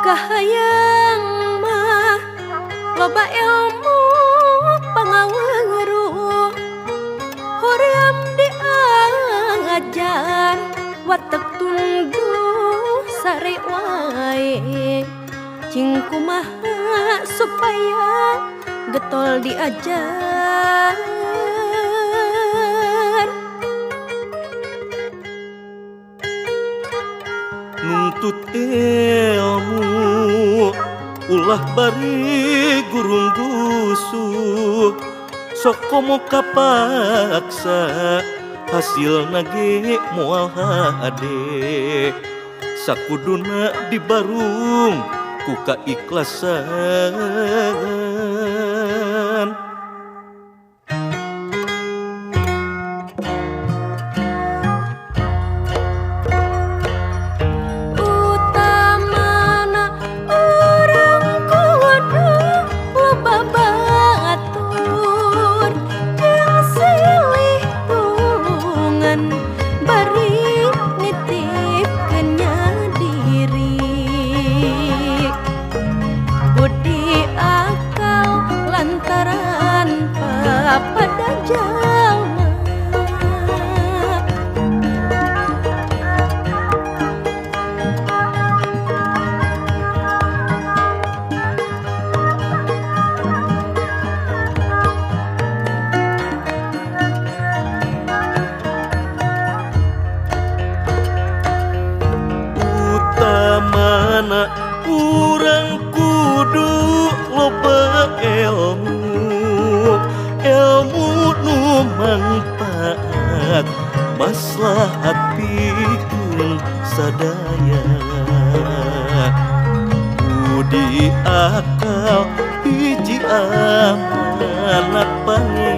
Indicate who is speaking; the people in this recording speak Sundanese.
Speaker 1: Kahayang mah loba ilmu pangaweruh hoream diajar watek tunggu sare wae cing kumaha supaya getol diajar
Speaker 2: nuntut ilmu ulah bari gurung gusuh sok komo kapaksa hasil nage moal hade sakuduna dibarung ku kaikhlasan
Speaker 1: pada jalma utamana urang kudu loba ilmu nu manfaat maslahat pikeun sadaya budi akal hiji amanat pangeran